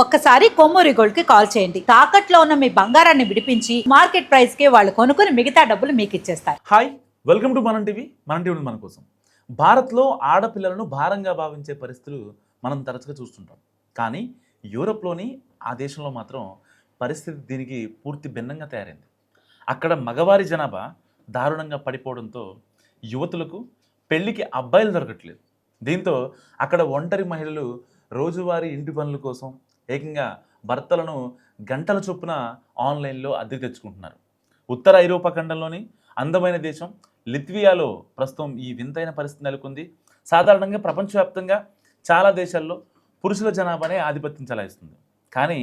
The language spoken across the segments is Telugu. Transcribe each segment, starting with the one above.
ఒక్కసారి కొమ్మూరి గోల్డ్ కి కాల్ చేయండి. తాకట్లో ఉన్న మీ బంగారాన్ని విడిపించి మార్కెట్ ప్రైస్ కి వాళ్ళు కొనుక్కుని మిగతా డబ్బులు మీకు ఇచ్చేస్తారు. హాయ్, వెల్కమ్ టు మనం టీవీ. మన టీవీ మన కోసం. భారత్లో ఆడపిల్లలను భారంగా భావించే పరిస్థితులు మనం తరచుగా చూస్తుంటాం. కానీ యూరోప్లోని ఆ దేశంలో మాత్రం పరిస్థితి దీనికి పూర్తి భిన్నంగా తయారైంది. అక్కడ మగవారి జనాభా దారుణంగా పడిపోవడంతో యువతులకు పెళ్లికి అబ్బాయిలు దొరకట్లేదు. దీంతో అక్కడ ఒంటరి మహిళలు రోజువారీ ఇంటి పనుల కోసం ఏకంగా భర్తలను గంటల చొప్పున ఆన్లైన్లో అద్దెకు తెచ్చుకుంటున్నారు. ఉత్తర ఐరోపా ఖండంలోని అందమైన దేశం లిత్వియాలో ప్రస్తుతం ఈ వింతైన పరిస్థితి నెలకొంది. సాధారణంగా ప్రపంచవ్యాప్తంగా చాలా దేశాల్లో పురుషుల జనాభానే ఆధిపత్యం చెలాయిస్తుంది. కానీ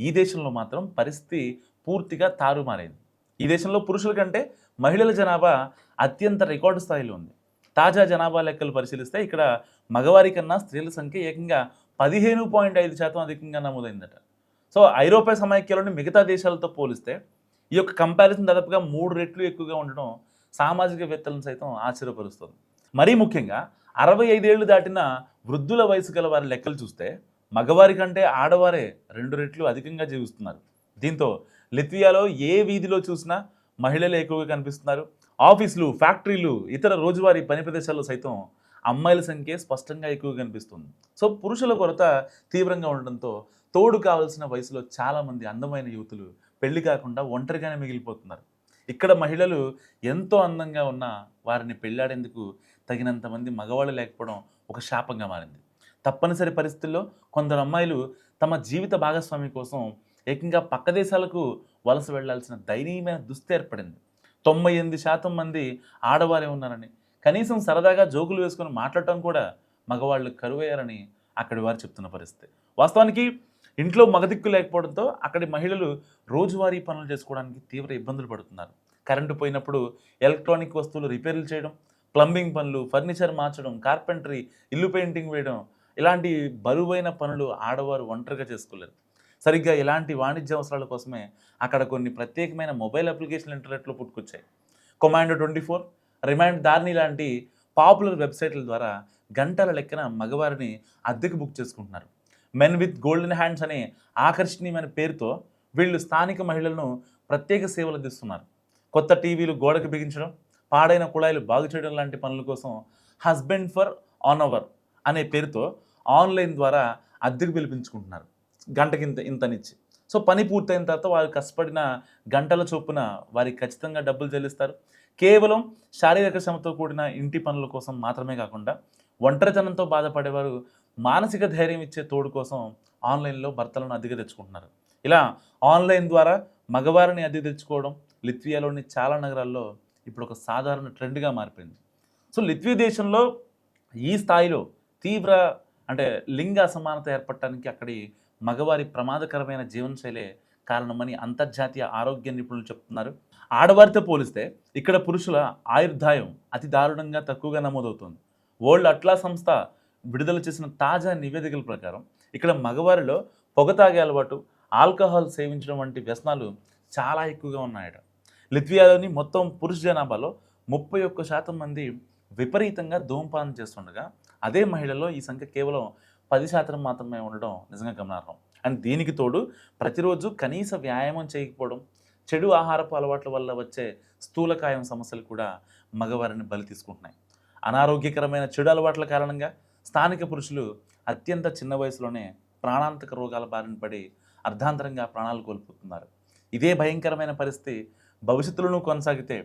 ఈ దేశంలో మాత్రం పరిస్థితి పూర్తిగా తారుమారైంది. ఈ దేశంలో పురుషుల కంటే మహిళల జనాభా అత్యంత రికార్డు స్థాయిలో ఉంది. తాజా జనాభా లెక్కలు పరిశీలిస్తే ఇక్కడ మగవారి కన్నా స్త్రీల సంఖ్య ఏకంగా 15.5% అధికంగా నమోదైందట. సో ఐరోపా సమైక్యంలోని మిగతా దేశాలతో పోలిస్తే ఈ యొక్క కంపారిజన్ దాదాపుగా 3 రెట్లు ఎక్కువగా ఉండడం సామాజికవేత్తలను సైతం ఆశ్చర్యపరుస్తుంది. మరీ ముఖ్యంగా 65 ఏళ్లు దాటిన వృద్ధుల వయసు గల వారి లెక్కలు చూస్తే మగవారి కంటే ఆడవారే 2 రెట్లు అధికంగా జీవిస్తున్నారు. దీంతో లిత్వియాలో ఏ వీధిలో చూసినా మహిళలే ఎక్కువగా కనిపిస్తున్నారు. ఆఫీసులు, ఫ్యాక్టరీలు, ఇతర రోజువారీ పని ప్రదేశాల్లో సైతం అమ్మాయిల సంఖ్య స్పష్టంగా ఎక్కువగా కనిపిస్తుంది. సో పురుషుల కొరత తీవ్రంగా ఉండడంతో తోడు కావాల్సిన వయసులో చాలామంది అందమైన యువతులు పెళ్లి కాకుండా ఒంటరిగానే మిగిలిపోతున్నారు. ఇక్కడ మహిళలు ఎంతో అందంగా ఉన్నా వారిని పెళ్ళాడేందుకు తగినంత మంది మగవాళ్ళు లేకపోవడం ఒక శాపంగా మారింది. తప్పనిసరి పరిస్థితుల్లో కొందరు అమ్మాయిలు తమ జీవిత భాగస్వామి కోసం ఏకంగా పక్క దేశాలకు వలస వెళ్లాల్సిన దయనీయమైన దుస్థితి ఏర్పడింది. 98% మంది ఆడవారే ఉన్నారని, కనీసం సరదాగా జోకులు వేసుకొని మాట్లాడటం కూడా మగవాళ్ళు కరువయ్యారని అక్కడి వారు చెప్తున్న పరిస్థితి. వాస్తవానికి ఇంట్లో మగదిక్కు లేకపోవడంతో అక్కడి మహిళలు రోజువారీ పనులు చేసుకోవడానికి తీవ్ర ఇబ్బందులు పడుతున్నారు. కరెంటు పోయినప్పుడు ఎలక్ట్రానిక్ వస్తువులు రిపేర్లు చేయడం, ప్లంబింగ్ పనులు, ఫర్నిచర్ మార్చడం, కార్పెంటరీ, ఇల్లు పెయింటింగ్ వేయడం, ఇలాంటి బరువైన పనులు ఆడవారు ఒంటరిగా చేసుకోలేరు. సరిగ్గా ఇలాంటి వాణిజ్య అవసరాల కోసమే అక్కడ కొన్ని ప్రత్యేకమైన మొబైల్ అప్లికేషన్లు ఇంటర్నెట్లో పుట్టుకొచ్చాయి. కొమాండో 24, రిమైండ్ దార్ని లాంటి పాపులర్ వెబ్సైట్ల ద్వారా గంటల లెక్కన మగవారిని అద్దెకు బుక్ చేసుకుంటున్నారు. మెన్ విత్ గోల్డెన్ హ్యాండ్స్ అనే ఆకర్షణీయమైన పేరుతో వీళ్ళు స్థానిక మహిళలను ప్రత్యేక సేవలు అందిస్తున్నారు. కొత్త టీవీలు గోడకు బిగించడం, పాడైన కుళాయిలు బాగు చేయడం లాంటి పనుల కోసం హస్బెండ్ ఫర్ ఆన్ అవర్ అనే పేరుతో ఆన్లైన్ ద్వారా అద్దెకు పిలిపించుకుంటున్నారు. గంటకి ఇంతనిచ్చి. సో పని పూర్తయిన తర్వాత వారు కష్టపడిన గంటల చొప్పున వారికి ఖచ్చితంగా డబ్బులు చెల్లిస్తారు. కేవలం శారీరక శ్రమతో కూడిన ఇంటి పనుల కోసం మాత్రమే కాకుండా ఒంటరితనంతో బాధపడేవారు మానసిక ధైర్యం ఇచ్చే తోడు కోసం ఆన్లైన్లో భర్తలను అద్దెకు తెచ్చుకుంటున్నారు. ఇలా ఆన్లైన్ ద్వారా మగవారిని అద్దెకు తెచ్చుకోవడం లిత్వియాలోని చాలా నగరాల్లో ఇప్పుడు ఒక సాధారణ ట్రెండ్గా మారిపోయింది. సో లిత్వియా దేశంలో ఈ స్థాయిలో తీవ్ర లింగ అసమానత ఏర్పడటానికి అక్కడి మగవారి ప్రమాదకరమైన జీవనశైలే కారణమని అంతర్జాతీయ ఆరోగ్య నిపుణులు చెప్తున్నారు. ఆడవారితో పోలిస్తే ఇక్కడ పురుషుల ఆయుర్దాయం అతి దారుణంగా తక్కువగా నమోదవుతుంది. వరల్డ్ అట్లాస్ సంస్థ విడుదల చేసిన తాజా నివేదికల ప్రకారం ఇక్కడ మగవారిలో పొగ తాగే అలవాటు, ఆల్కహాల్ సేవించడం వంటి వ్యసనాలు చాలా ఎక్కువగా ఉన్నాయట. లిత్వియాలోని మొత్తం పురుష జనాభాలో 31% మంది విపరీతంగా ధూమపానం చేస్తుండగా అదే మహిళల్లో ఈ సంఖ్య కేవలం 10% మాత్రమే ఉండడం నిజంగా గమనార్హం. అండ్ దీనికి తోడు ప్రతిరోజు కనీస వ్యాయామం చేయకపోవడం, చెడు ఆహారపు అలవాట్ల వల్ల వచ్చే స్థూలకాయం సమస్యలు కూడా మగవారిని బలి తీసుకుంటున్నాయి. అనారోగ్యకరమైన చెడు అలవాట్ల కారణంగా స్థానిక పురుషులు అత్యంత చిన్న వయసులోనే ప్రాణాంతక రోగాల బారిన పడి అర్ధాంతరంగా ప్రాణాలు కోల్పోతున్నారు. ఇదే భయంకరమైన పరిస్థితి భవిష్యత్తులోనూ కొనసాగితే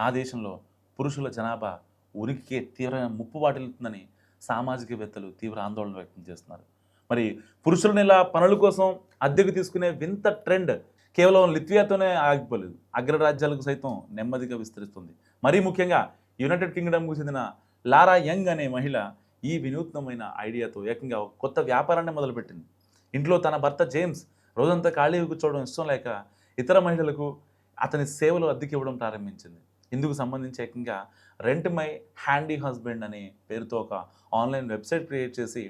ఆ దేశంలో పురుషుల జనాభా ఉనికికే తీవ్రమైన ముప్పు వాటిల్లుతుందని సామాజికవేత్తలు తీవ్ర ఆందోళన వ్యక్తం చేస్తున్నారు. మరి పురుషులను ఇలా పనుల కోసం అద్దెకు తీసుకునే వింత ట్రెండ్ కేవలం లిత్వియాతోనే ఆగిపోలేదు, అగ్రరాజ్యాలకు సైతం నెమ్మదిగా విస్తరిస్తుంది. మరీ ముఖ్యంగా యునైటెడ్ కింగ్డమ్కు చెందిన లారా యంగ్ అనే మహిళ ఈ వినూత్నమైన ఐడియాతో ఏకంగా ఒక కొత్త వ్యాపారాన్ని మొదలుపెట్టింది. ఇంట్లో తన భర్త జేమ్స్ రోజంతా ఖాళీ కూర్చోవడం ఇష్టం లేక ఇతర మహిళలకు అతని సేవలు అద్దెకి ఇవ్వడం ప్రారంభించింది. ఇందుకు సంబంధించి ఏకంగా రెంట్ మై హ్యాండీ హస్బెండ్ అనే పేరుతో ఒక ఆన్లైన్ వెబ్సైట్ క్రియేట్ చేసి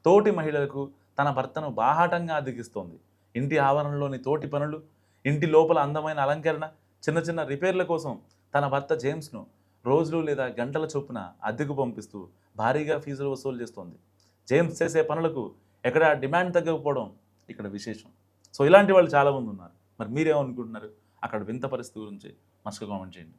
తోటి మహిళలకు తన భర్తను బాహాటంగా అద్దెకిస్తోంది. ఇంటి ఆవరణలోని తోటి పనులు, ఇంటి లోపల అందమైన అలంకరణ, చిన్న చిన్న రిపేర్ల కోసం తన భర్త జేమ్స్ను రోజులు లేదా గంటల చొప్పున అద్దెకు పంపిస్తూ భారీగా ఫీజులు వసూలు చేస్తోంది. జేమ్స్ చేసే పనులకు ఎక్కడా డిమాండ్ తగ్గకపోవడం ఇక్కడ విశేషం. సో ఇలాంటి వాళ్ళు చాలామంది ఉన్నారు. మరి మీరేమనుకుంటున్నారు అక్కడ వింత పరిస్థితి గురించి? మస్తుగా కామెంట్ చేయండి.